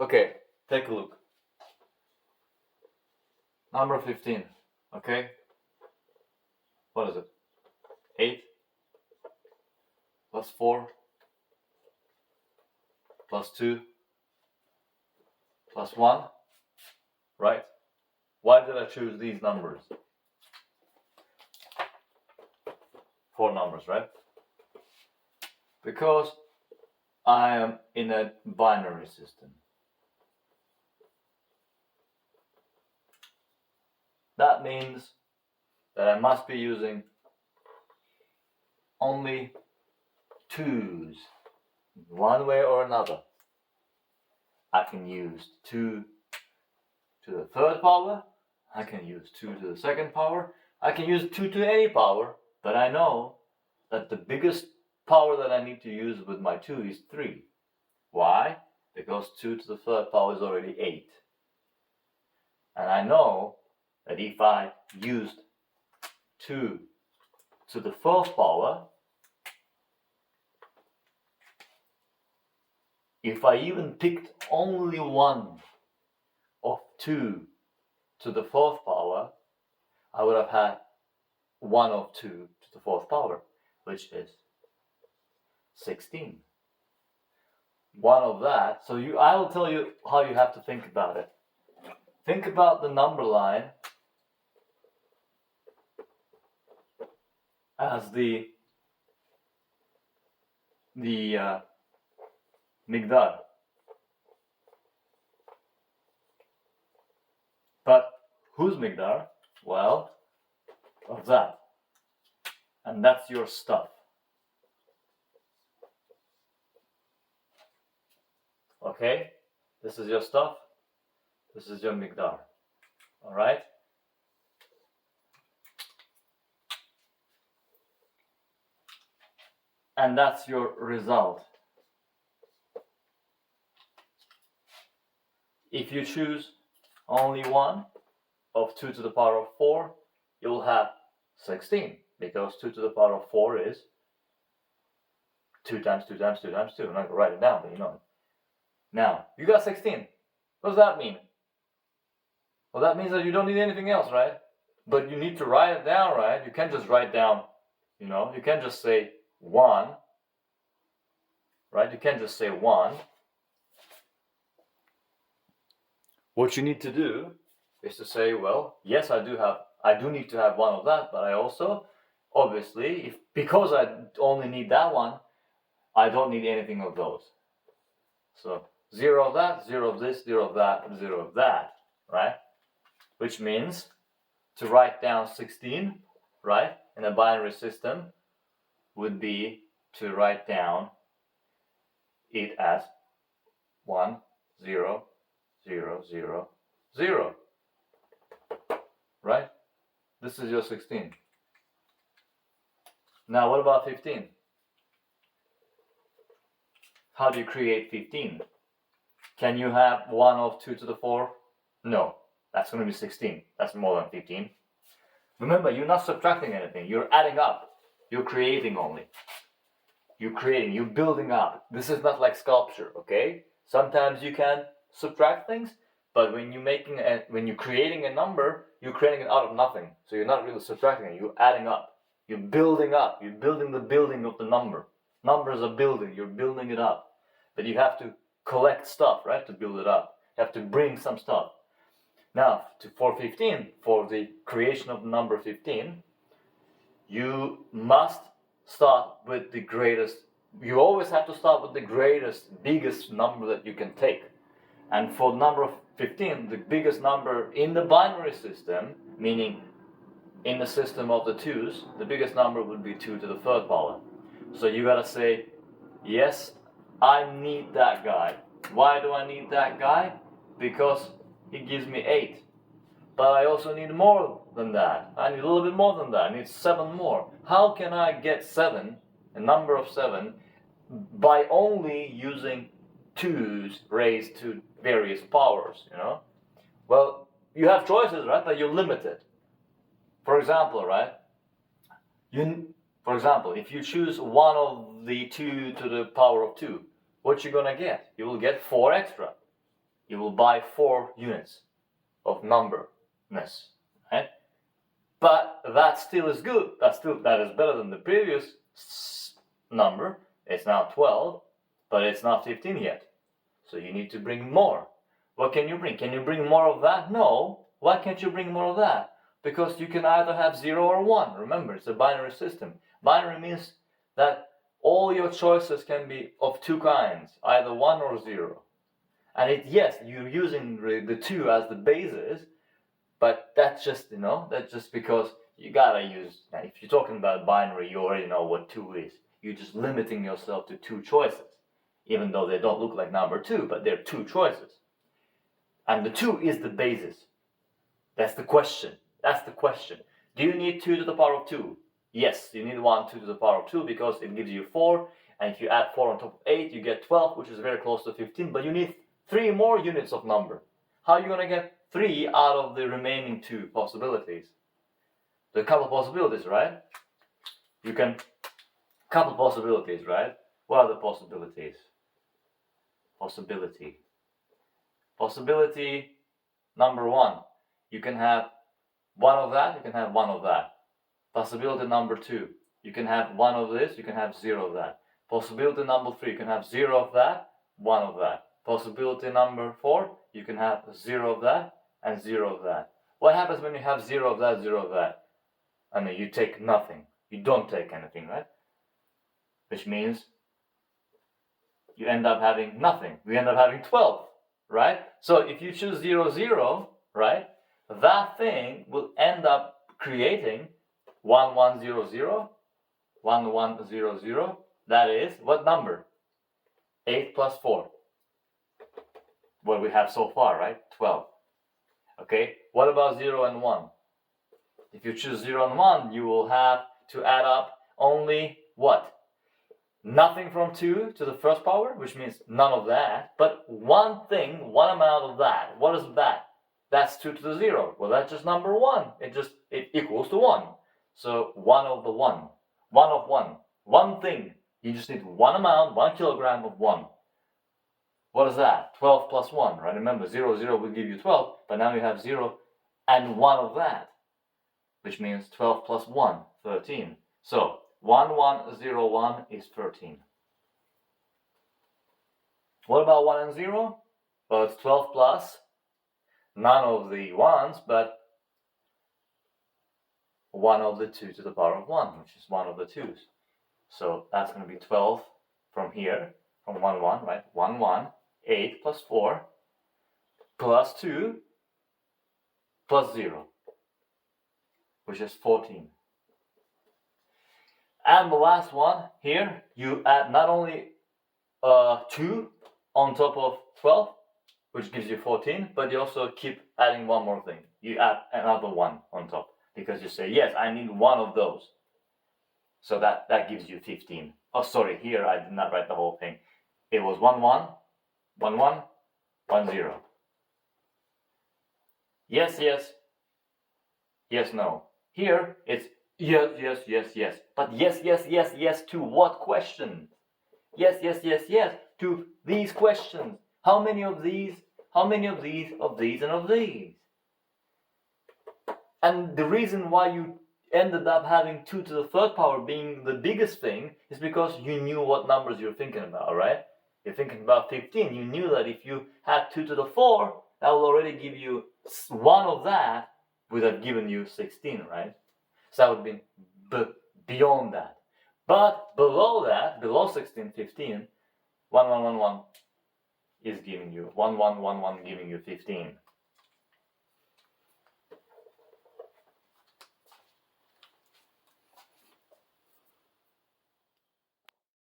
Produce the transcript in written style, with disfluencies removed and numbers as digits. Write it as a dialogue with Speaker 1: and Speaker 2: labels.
Speaker 1: Okay, take a look. Number 15, okay? What is it? 8 plus 4 plus 2 plus 1, right? Why did I choose these numbers? 4 numbers, right? Because I am in a binary system. That means that I must be using only 2's, one way or another. I can use 2 to the third power, I can use 2 to the second power, I can use 2 to any power, but I know that the biggest power that I need to use with my 2 is 3. Why? Because 2 to the third power is already 8. And I know that if I used 2 to the fourth power, if I even picked only one of 2 to the fourth power, I would have had 1 of 2 to the fourth power, which is 16. One of that, so I will tell you how you have to think about it. Think about the number line as the migdar. But whose migdar? Well, of that. And that's your stuff. Okay? This is your stuff. This is your migdar. Alright? And that's your result. If you choose only one of 2 to the power of 4, you'll have 16, because 2 to the power of 4 is 2 times 2 times 2 times 2. I'm not going to write it down, but you know it. Now, you got 16. What does that mean? Well, that means that you don't need anything else, right? But you need to write it down, right? You can't just write down, you can't just say 1, right? You can't just say 1. What you need to do is to say, well, yes, I do need to have one of that, but I also, obviously, because I only need that one, I don't need anything of those. So 0 of that, 0 of this, 0 of that, 0 of that, right? Which means to write down 16, right, in a binary system would be to write down it as 1, 0, 0, 0, 0. Right? This is your 16. Now what about 15? How do you create 15? Can you have 1 of 2 to the 4? No. That's going to be 16. That's more than 15. Remember, you're not subtracting anything. You're adding up. You're creating only. You're creating. You're building up. This is not like sculpture, okay? Sometimes you can subtract things, but when you're creating a number, you're creating it out of nothing. So you're not really subtracting it. You're adding up. You're building up. You're building the building of the number. Numbers are building. You're building it up. But you have to collect stuff, right, to build it up. You have to bring some stuff. Now, for 15, for the creation of the number 15, you must start with the greatest. You always have to start with the greatest, biggest number that you can take. And for number of 15, the biggest number in the binary system, meaning in the system of the 2's, the biggest number would be 2 to the third power. So you gotta say, yes, I need that guy. Why do I need that guy? Because he gives me 8. But I also need more than that. I need a little bit more than that. I need 7 more. How can I get 7, a number of 7, by only using 2's raised to various powers, Well, you have choices, right? But you're limited. For example, right? If you choose one of the 2 to the power of 2, what you're gonna get? You will get 4 extra. you will buy 4 units of numberness, right? But that still is good. That is better than the previous number. It's now 12, but it's not 15 yet. So you need to bring more. What can you bring? Can you bring more of that? No. Why can't you bring more of that? Because you can either have 0 or 1. Remember, it's a binary system. Binary means that all your choices can be of 2 kinds, either 1 or 0. And yes, you're using the 2 as the basis, but that's just, that's just because you gotta use, now if you're talking about binary, you already know what 2 is. You're just limiting yourself to 2 choices, even though they don't look like number 2, but they're 2 choices. And the 2 is the basis. That's the question. That's the question. Do you need 2 to the power of 2? Yes, you need 2 to the power of 2 because it gives you 4, and if you add 4 on top of 8, you get 12, which is very close to 15, but you need 3 more units of number. How are you going to get 3 out of the remaining 2 possibilities? There are a couple possibilities, right? Couple possibilities, right? What are the possibilities? Possibility number 1. You can have 1 of that, you can have 1 of that. Possibility number 2. You can have 1 of this, you can have 0 of that. Possibility number 3. You can have 0 of that, 1 of that. Possibility number 4. You can have 0 of that and 0 of that. What happens when you have 0 of that, 0 of that? I mean, you take nothing. You don't take anything, right? Which means you end up having nothing. We end up having 12, right? So if you choose 0, 0, right, that thing will end up creating 1, 1, 0, 0, 1, 1, 0, 0. That is what number? 8 plus 4. What we have so far, right? 12. Okay, what about 0 and 1? If you choose 0 and 1, you will have to add up only what? Nothing from 2 to the first power, which means none of that, but one thing, one amount of that. What is that? That's 2 to the 0. Well, that's just number 1. It equals to 1. So 1 of the 1. 1 of 1. One thing. You just need one amount, 1 kilogram of 1. What is that? 12 plus 1, right? Remember, 0, 0 will give you 12, but now you have 0 and 1 of that, which means 12 plus 1, 13. So 1, 1, 0, 1 is 13. What about 1 and 0? Well, it's 12 plus none of the 1s, but 1 of the 2 to the power of 1, which is 1 of the 2s. So that's going to be 12 from here, from 1, 1, right? 1, 1, 8 plus 4, plus 2, plus 0, which is 14. And the last one here, you add not only 2 on top of 12, which gives you 14, but you also keep adding one more thing. You add another 1 on top, because you say, yes, I need 1 of those. So that gives you 15. Oh, sorry, here I did not write the whole thing. It was 1, 1, 1, 1, 1, 0. Yes, yes, yes, no. Here it's yes, yes, yes, yes. But yes, yes, yes, yes to what question? Yes, yes, yes, yes to these questions. How many of these? How many of these, of these, and of these? And the reason why you ended up having 2 to the third power being the biggest thing is because you knew what numbers you're thinking about, right? You're thinking about 15. You knew that if you had 2 to the 4, that will already give you 1 of that, would have given you 16, right? So that would have been beyond that. But below that, below 16, 15, 1, 1, 1, 1 is giving you 1, 1, 1, 1 giving you 15.